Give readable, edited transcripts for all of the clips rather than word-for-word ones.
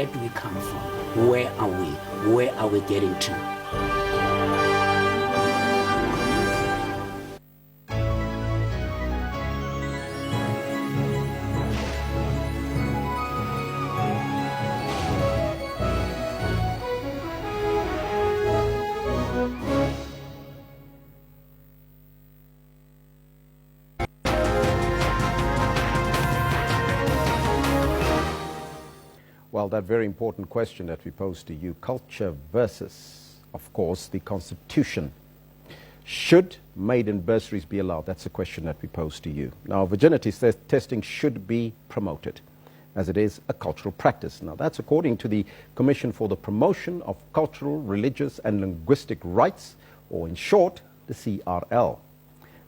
where do we come from? Where are we? Where are we getting to? Well, that very important question that we pose to you, culture versus, of course, the Constitution. Should maiden bursaries be allowed? That's the question that we pose to you. Now, virginity testing should be promoted, as it is a cultural practice. Now, that's according to the Commission for the Promotion of Cultural, Religious and Linguistic Rights, or in short, the CRL.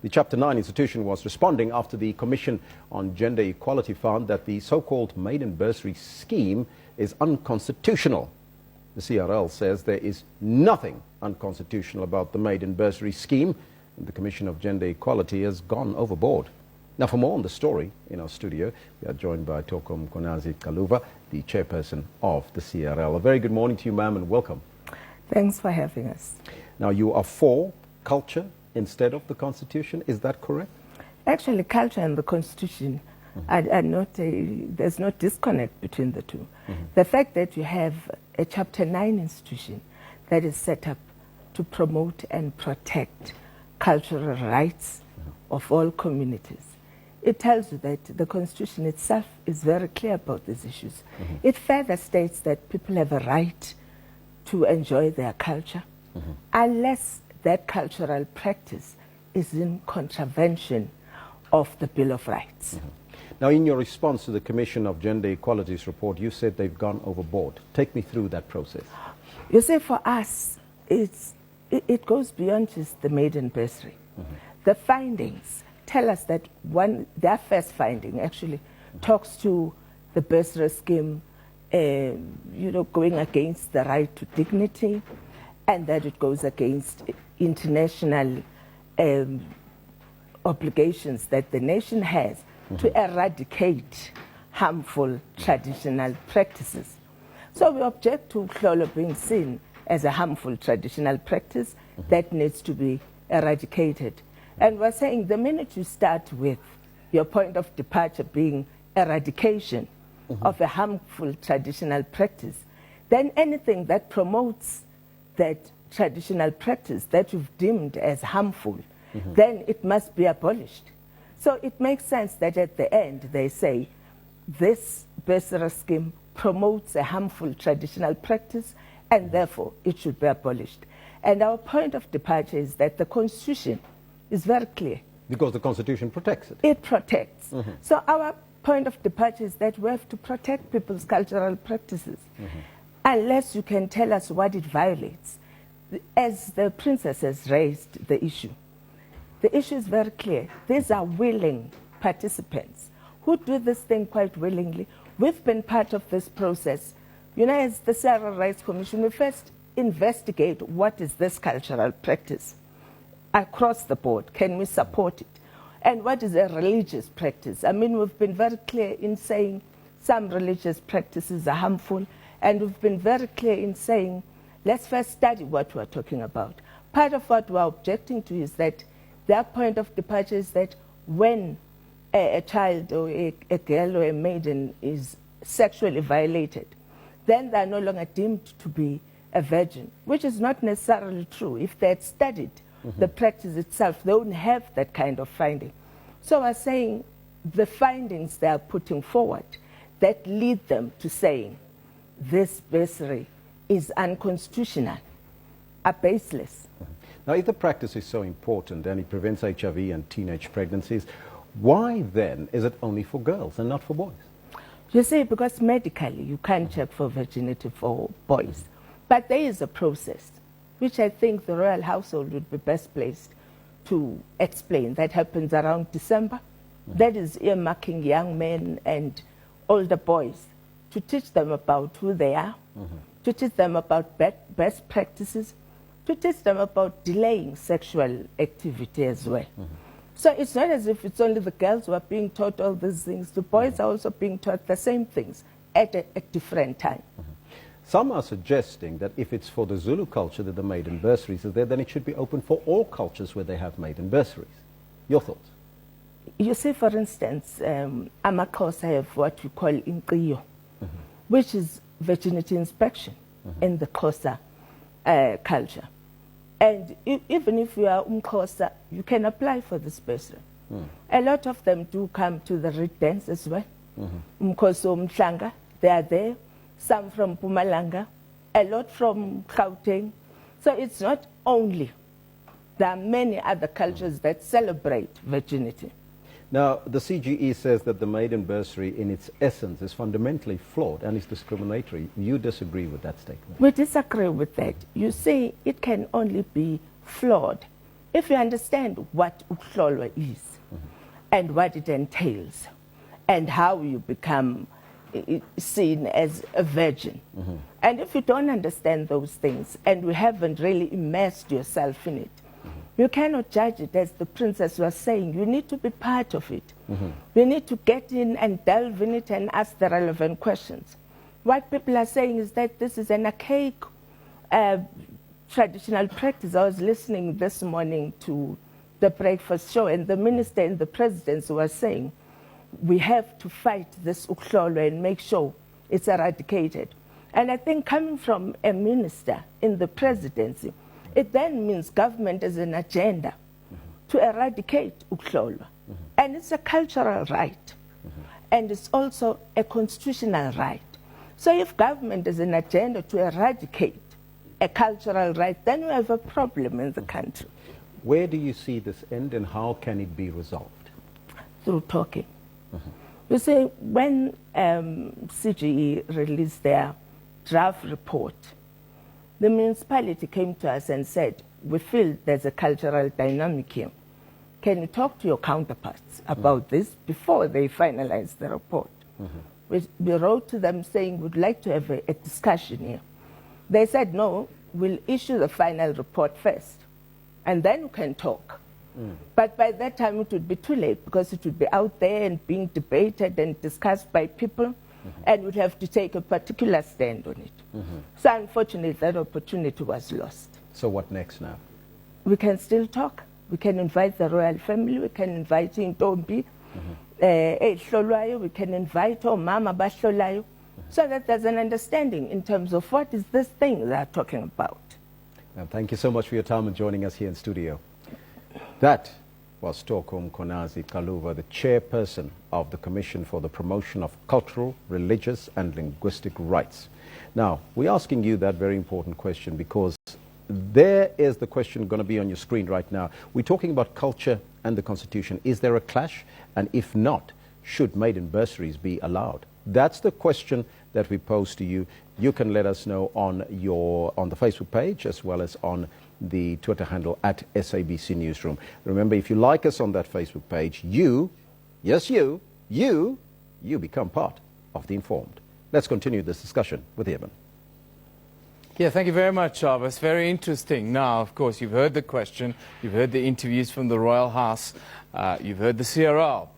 The Chapter 9 institution was responding after the Commission on Gender Equality found that the so-called maiden bursary scheme is unconstitutional. The CRL says there is nothing unconstitutional about the maiden bursary scheme, and the Commission of Gender Equality has gone overboard. Now, for more on the story, in our studio, we are joined by Toko Mkonazi Kaluva, the chairperson of the CRL. A very good morning to you, ma'am, and welcome. Thanks for having us. Now, you are for culture instead of the Constitution, is that correct? Actually, culture and the Constitution are not, there's no disconnect between the two. The fact that you have a Chapter 9 institution that is set up to promote and protect cultural rights of all communities, it tells you that the Constitution itself is very clear about these issues. It further states that people have a right to enjoy their culture unless that cultural practice is in contravention of the Bill of Rights. Now, in your response to the Commission of Gender Equality's report, you said they've gone overboard. Take me through that process. You see, for us, it goes beyond just the maiden bursary. The findings tell us that their first finding actually talks to the bursary scheme, going against the right to dignity, and that it goes against international obligations that the nation has to eradicate harmful traditional practices. So we object to Klolo being seen as a harmful traditional practice that needs to be eradicated. And we're saying the minute you start with your point of departure being eradication of a harmful traditional practice, then anything that promotes that traditional practice that you've deemed as harmful, then it must be abolished. So it makes sense that at the end they say this bursary scheme promotes a harmful traditional practice and therefore it should be abolished. And our point of departure is that the Constitution is very clear. Because the Constitution protects it. It protects. So our point of departure is that we have to protect people's cultural practices unless you can tell us what it violates. As the princess has raised the issue is very clear. These are willing participants who do this thing quite willingly. We've been part of this process. You know, as the Civil Rights Commission, we first investigate what is this cultural practice across the board. Can we support it? And what is a religious practice? I mean, we've been very clear in saying some religious practices are harmful, and we've been very clear in saying, let's first study what we're talking about. Part of what we're objecting to is that their point of departure is that when a child or a girl or a maiden is sexually violated, then they're no longer deemed to be a virgin, which is not necessarily true. If they had studied the practice itself, they wouldn't have that kind of finding. So we're saying the findings they are putting forward that lead them to saying this bursary is unconstitutional are baseless. Now, if the practice is so important and it prevents HIV and teenage pregnancies, why then is it only for girls and not for boys? You see, because medically you can't check for virginity for boys. But there is a process, which I think the royal household would be best placed to explain. That happens around December. That is earmarking young men and older boys to teach them about who they are, to teach them about best practices, to teach them about delaying sexual activity as well. So it's not as if it's only the girls who are being taught all these things. The boys are also being taught the same things at a different time. Some are suggesting that if it's for the Zulu culture that the maiden bursaries are there, then it should be open for all cultures where they have maiden bursaries. Your thoughts? You see, for instance, AmaXhosa have what we call inqiyo, which is virginity inspection in the Xhosa culture. And even if you are Xhosa, you can apply for this bursary. A lot of them do come to the reed dance as well. Umkhosi Umhlanga, they are there. Some from Mpumalanga, a lot from Gauteng. So it's not only, there are many other cultures that celebrate virginity. Now, the CGE says that the maiden bursary in its essence is fundamentally flawed and is discriminatory. You disagree with that statement? We disagree with that. You see, it can only be flawed if you understand what uhlolwa is and what it entails and how you become seen as a virgin. And if you don't understand those things and you haven't really immersed yourself in it, you cannot judge it. As the princess was saying, you need to be part of it. You need to get in and delve in it and ask the relevant questions. What people are saying is that this is an archaic traditional practice. I was listening this morning to the breakfast show, and the minister and the president was saying, we have to fight this uhlolo and make sure it's eradicated. And I think coming from a minister in the presidency, it then means government has an agenda to eradicate uhlolo. And it's a cultural right. And it's also a constitutional right. So if government has an agenda to eradicate a cultural right, then we have a problem in the country. Where do you see this end and how can it be resolved? Through talking. You see, when CGE released their draft report, the municipality came to us and said, we feel there's a cultural dynamic here. Can you talk to your counterparts about this before they finalize the report? We wrote to them saying, we'd like to have a discussion here. They said, no, we'll issue the final report first, and then we can talk. But by that time, it would be too late because it would be out there and being debated and discussed by people, and we'd have to take a particular stand on it. So unfortunately, that opportunity was lost. So what next now? We can still talk. We can invite the royal family. We can invite Ntombi, we can invite Mama Bashlolayo, so that there's an understanding in terms of what is this thing they're talking about. And thank you so much for your time and joining us here in studio. That was Toko Mkonazi Kaluva, the chairperson of the Commission for the Promotion of Cultural, Religious and Linguistic Rights. Now, we're asking you that very important question because there is the question going to be on your screen right now. We're talking about culture and the Constitution. Is there a clash? And if not, should maiden bursaries be allowed? That's the question that we pose to you. You can let us know on the Facebook page as well as on the Twitter handle at SABC Newsroom. Remember, if you like us on that Facebook page, you become part of the Informed. Let's continue this discussion with Eben. Yeah, thank you very much, Jarvis. Very interesting. Now, of course, you've heard the question, you've heard the interviews from the Royal House, you've heard the CRL.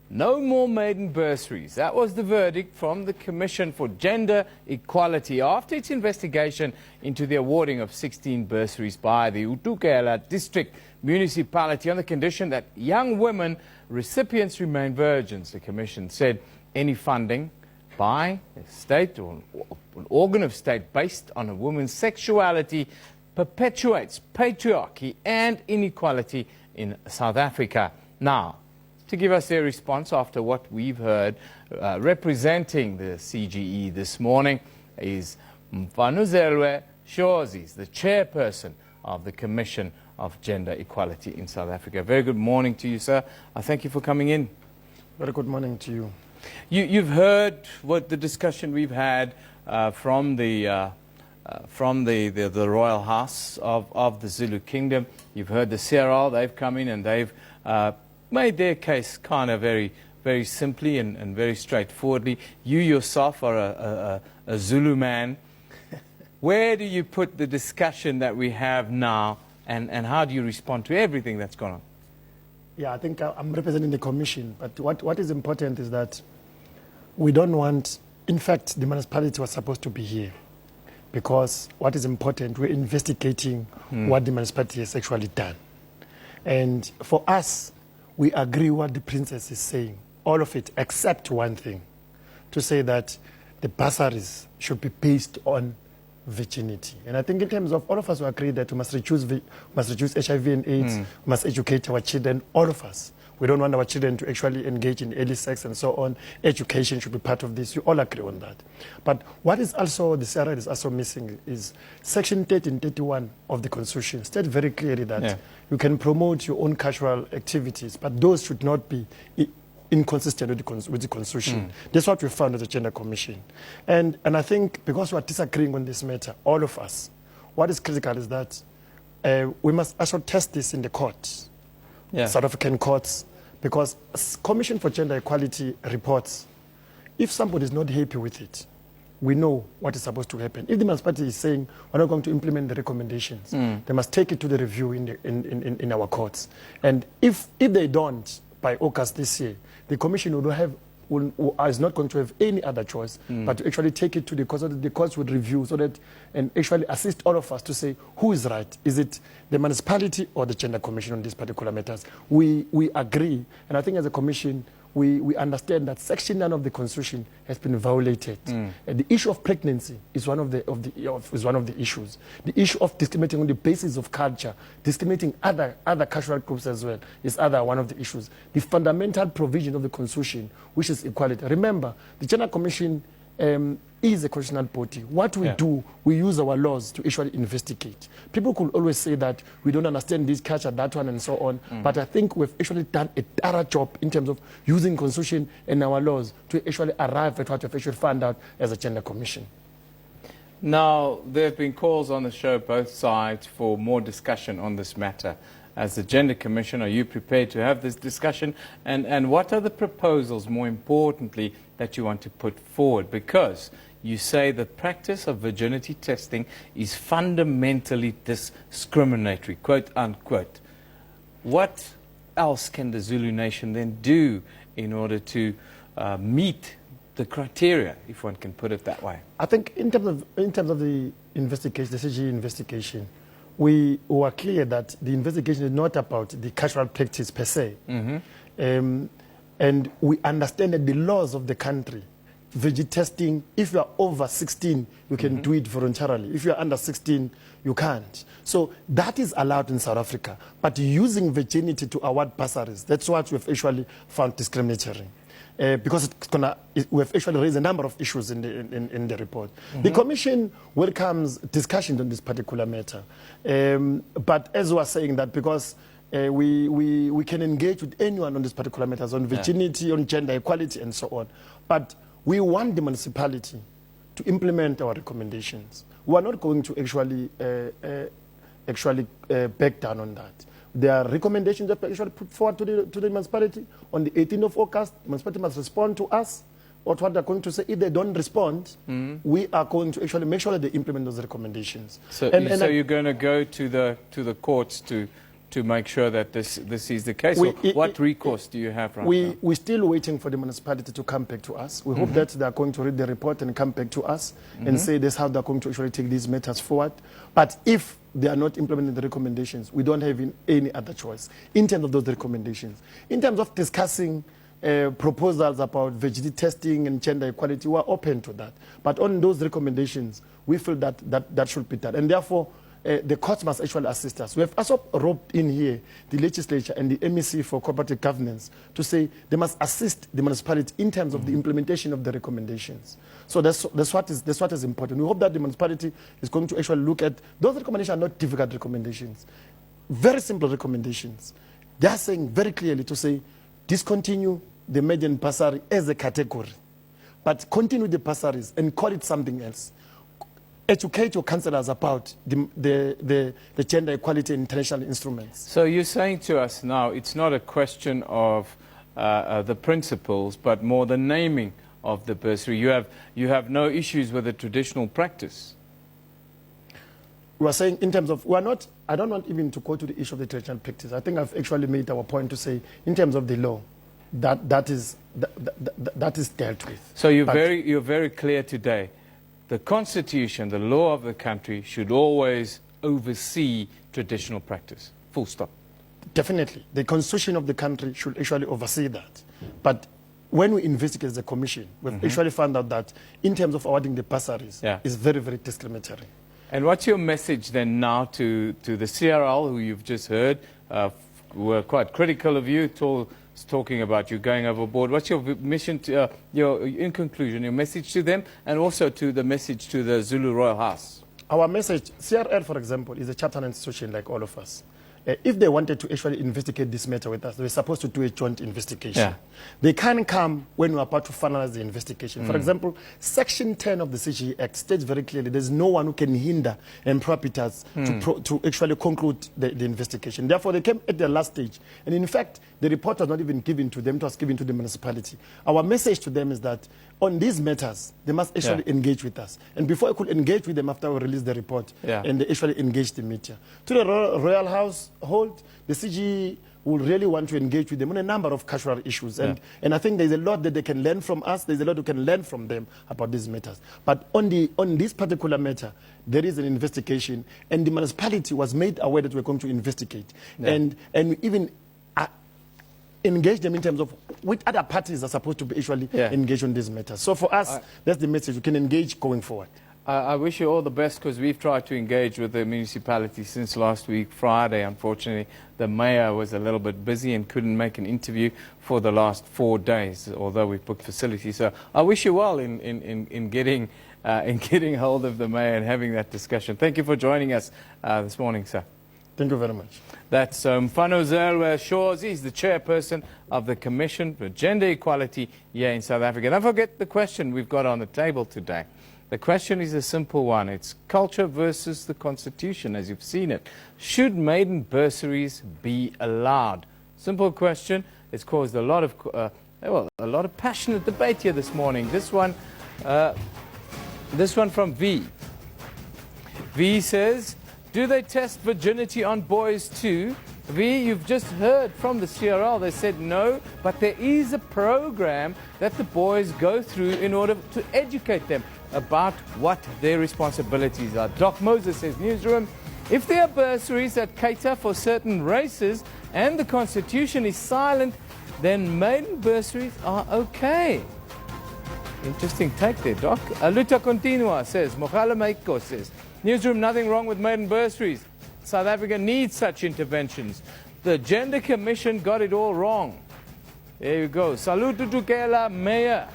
No more maiden bursaries. That was the verdict from the Commission for Gender Equality after its investigation into the awarding of 16 bursaries by the Utukela District Municipality on the condition that young women recipients remain virgins. The Commission said any funding by a state or an organ of state based on a woman's sexuality perpetuates patriarchy and inequality in South Africa. Now, to give us their response after what we've heard, representing the CGE this morning is Mfanuzelwe Shozi, the chairperson of the Commission of Gender Equality in South Africa. Very good morning to you, sir. I thank you for coming in. Very good morning to you. You've heard what the discussion we've had from the Royal House of the Zulu Kingdom. You've heard the CRL. They've come in and they've made their case kind of very, very simply and very straightforwardly. You yourself are a Zulu man. Where do you put the discussion that we have now, and how do you respond to everything that's gone on? Yeah, I think I'm representing the Commission, but what is important is that we don't want, in fact, the municipality was supposed to be here. because what is important, we're investigating what the municipality has actually done. And for us, we agree what the princess is saying, all of it, except one thing, to say that the bursaries should be based on virginity. And I think in terms of all of us who agree that we must reduce HIV and AIDS, we must educate our children, all of us. We don't want our children to actually engage in early sex and so on. Education should be part of this. You all agree on that. But what is also, the CRA is also missing is Section 1331 of the Constitution states very clearly that you can promote your own cultural activities, but those should not be inconsistent with the Constitution. That's what we found at the Gender Commission. And I think because we are disagreeing on this matter, all of us, what is critical is that we must also test this in the courts, South African courts, because Commission for Gender Equality reports, if somebody is not happy with it, we know what is supposed to happen. If the municipality is saying we're not going to implement the recommendations, they must take it to the review in our courts. And if they don't, by August this year, the Commission is not going to have any other choice but to actually take it to the courts, so that the courts would review and actually assist all of us to say who is right. Is it the municipality or the Gender Commission on these particular matters? We agree, and I think as a Commission, we understand that Section 9 of the Constitution has been violated. And the issue of pregnancy is one of the issues. The issue of discriminating on the basis of culture, discriminating other cultural groups as well, is one of the issues. The fundamental provision of the Constitution, which is equality. Remember, the Gender Commission is a constitutional body. What we do, we use our laws to actually investigate. People could always say that we don't understand this culture, that one, and so on. But I think we've actually done a thorough job in terms of using Constitution and our laws to actually arrive at what we've actually found out as a Gender Commission. Now, there have been calls on the show, both sides, for more discussion on this matter. As the Gender Commission, are you prepared to have this discussion? And what are the proposals, more importantly, that you want to put forward? Because you say the practice of virginity testing is fundamentally discriminatory, quote unquote. What else can the Zulu nation then do in order to meet the criteria, if one can put it that way? I think in terms of the investigation, the CG investigation, we were clear that the investigation is not about the cultural practice per se. And we understand that the laws of the country, virginity testing, if you are over 16, you can do it voluntarily. If you are under 16, you can't. So that is allowed in South Africa. But using virginity to award bursaries, that's what we've actually found discriminatory. Because we've actually raised a number of issues in the report. The Commission welcomes discussions on this particular matter. But as we are saying that, because we can engage with anyone on this particular matters, on virginity, on gender equality, and so on. But we want the municipality to implement our recommendations. We are not going to actually back down on that. There are recommendations that we actually put forward to the municipality. On the 18th of August, the municipality must respond to us or what they're going to say. If they don't respond, we are going to actually make sure that they implement those recommendations. So, so you're going to go to the courts to make sure that this is the case? What recourse do you have right now? We're still waiting for the municipality to come back to us. We hope that they're going to read the report and come back to us and say this is how they're going to actually take these matters forward. But if they are not implementing the recommendations, we don't have any other choice in terms of those recommendations. In terms of discussing proposals about virginity testing and gender equality, we're open to that. But on those recommendations, we feel that should be done. And therefore, the courts must actually assist us. We have also roped in here the legislature and the MEC for cooperative governance to say they must assist the municipality in terms of the implementation of the recommendations. So that's what is important. We hope that the municipality is going to actually look at those recommendations. Are not difficult recommendations, very simple recommendations. They are saying very clearly to say discontinue the maiden bursary as a category, but continue the bursaries and call it something else. Educate your councillors about the gender equality and international instruments. So you're saying to us now it's not a question of the principles, but more the naming of the bursary. You have no issues with the traditional practice. We are saying in terms of, I don't want even to go to the issue of the traditional practice. I think I've actually made our point to say in terms of the law, that is dealt with. So you're very clear today. the constitution, the law of the country, should always oversee traditional practice. Full stop. Definitely. The constitution of the country should actually oversee that. But when we investigate as a commission, we've actually found out that in terms of awarding the bursaries, it's very, very discriminatory. And what's your message then now to the CRL, who you've just heard, were quite critical of you, talking about you going overboard? What's your mission, in conclusion, your message to them, and also to the message to the Zulu Royal House? Our message, CRL, for example, is a chapter 9 institution like all of us. If they wanted to actually investigate this matter with us, they were supposed to do a joint investigation. Yeah. They can't come when we're about to finalize the investigation. For example, Section 10 of the CGE Act states very clearly there's no one who can hinder and prohibit us to actually conclude the investigation. Therefore, they came at the last stage. And in fact, the report was not even given to them, it was given to the municipality. Our message to them is that on these matters, they must actually engage with us. And before I could engage with them after we released the report, and they actually engaged the media. To the Royal Household, the CGE will really want to engage with them on a number of cultural issues. And I think there's a lot that they can learn from us. There's a lot we can learn from them about these matters. But on this particular matter, there is an investigation, and the municipality was made aware that we're going to investigate. And even engage them in terms of which other parties are supposed to be actually engaged on these matters. So for us, that's the message. We can engage going forward. I wish you all the best, because we've tried to engage with the municipality since last week, Friday. Unfortunately, the mayor was a little bit busy and couldn't make an interview for the last 4 days, although we've booked facilities. So I wish you well in getting hold of the mayor and having that discussion. Thank you for joining us this morning, sir. Thank you very much. That's Mfano Zelwe Shores. He's the chairperson of the Commission for Gender Equality here in South Africa. Don't forget the question we've got on the table today. The question is a simple one. It's culture versus the Constitution, as you've seen it. Should maiden bursaries be allowed? Simple question. It's caused a lot of passionate debate here this morning. This one from V. V says, do they test virginity on boys too? V, you've just heard from the CRL. They said no, but there is a program that the boys go through in order to educate them about what their responsibilities are. Doc Moses says, newsroom, if there are bursaries that cater for certain races and the Constitution is silent, then maiden bursaries are okay. Interesting take there, Doc. Luta Continua says, Mogala Meiko says, newsroom, nothing wrong with maiden bursaries. South Africa needs such interventions. The Gender Commission got it all wrong. There you go. Saluto Tukela, Mayor.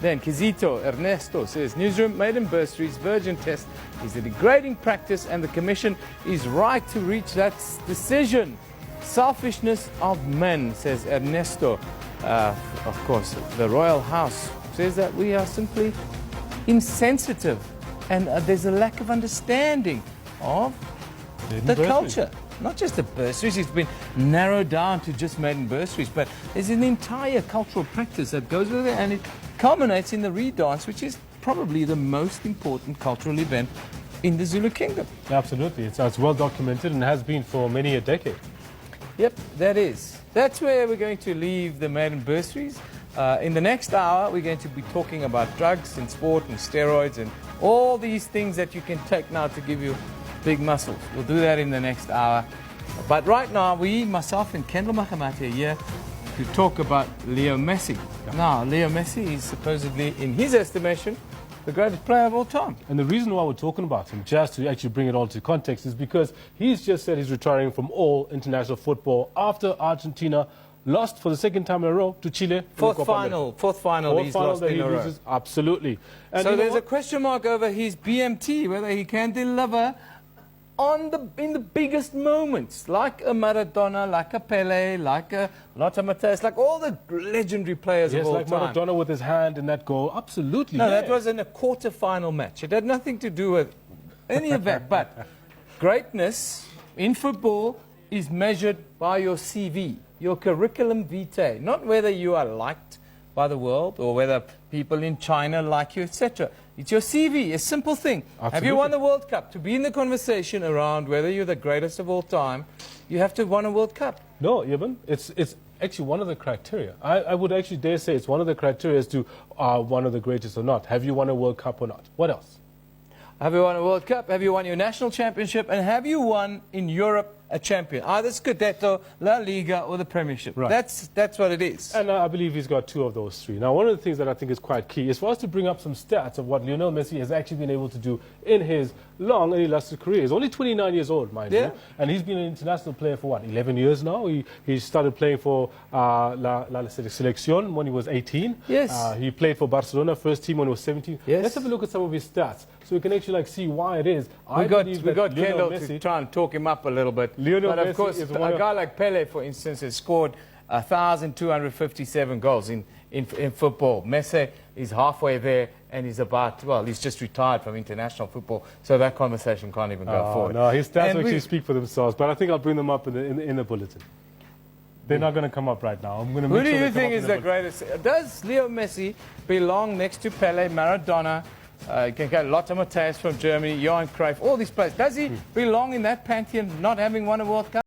Then Kizito Ernesto says, newsroom, maiden bursaries, virgin test is a degrading practice and the Commission is right to reach that decision. Selfishness of men, says Ernesto. Of course, the Royal House says that we are simply insensitive and there's a lack of understanding of the culture. Not just the bursaries, it's been narrowed down to just maiden bursaries, but there's an entire cultural practice that goes with it, and it culminates in the redance, which is probably the most important cultural event in the Zulu Kingdom. Absolutely. It's well documented and has been for many a decade. Yep, that is. That's where we're going to leave the maiden bursaries. In the next hour, we're going to be talking about drugs and sport and steroids and all these things that you can take now to give you big muscles. We'll do that in the next hour. But right now, myself and Kendall Mahamati are here to talk about Leo Messi. Now, Leo Messi is supposedly, in his estimation, the greatest player of all time. And the reason why we're talking about him, just to actually bring it all to context, is because he's just said he's retiring from all international football after Argentina lost for the second time in a row to Chile. Fourth final he's lost in a row. Absolutely. And so there's a question mark over his BMT, whether he can deliver in the biggest moments, like a Maradona, like a Pele, like a Lothar Matthäus, like all the legendary players of all time. time. Yes, like Maradona with his hand in that goal. Absolutely. No, that was in a quarter-final match. It had nothing to do with any of that. But greatness in football is measured by your CV, your curriculum vitae, not whether you are liked by the world or whether people in China like you, etc. It's your CV, a simple thing. Absolutely. Have you won the World Cup? To be in the conversation around whether you're the greatest of all time, you have to have won a World Cup. No, Eben, it's actually one of the criteria. I would actually dare say it's one of the criteria as to one of the greatest or not. Have you won a World Cup or not? What else? Have you won a World Cup? Have you won your national championship? And have you won in Europe a champion? Either Scudetto, La Liga, or the Premiership. Right. That's what it is. And I believe he's got 2 of those 3. Now, one of the things that I think is quite key is for us to bring up some stats of what Lionel Messi has actually been able to do in his long and illustrious career. He's only 29 years old, mind you. And he's been an international player for, what, 11 years now? He started playing for La Selección when he was 18. Yes. He played for Barcelona first team when he was 17. Yes. Let's have a look at some of his stats so we can actually see why it is. We got Kendall to try and talk him up a little bit. Lionel but of Messi course, is a guy like Pele, for instance, has scored 1,257 goals in football. Messi is halfway there, and he's just retired from international football, so that conversation can't even go forward. No, his stats actually speak for themselves, but I think I'll bring them up in the bulletin. They're not going to come up right now. I'm going to Who do you think is the greatest? Does Leo Messi belong next to Pele, Maradona? You can get Lothar Matthäus from Germany, Johan Cruyff, all these players. Does he belong in that pantheon, not having won a World Cup?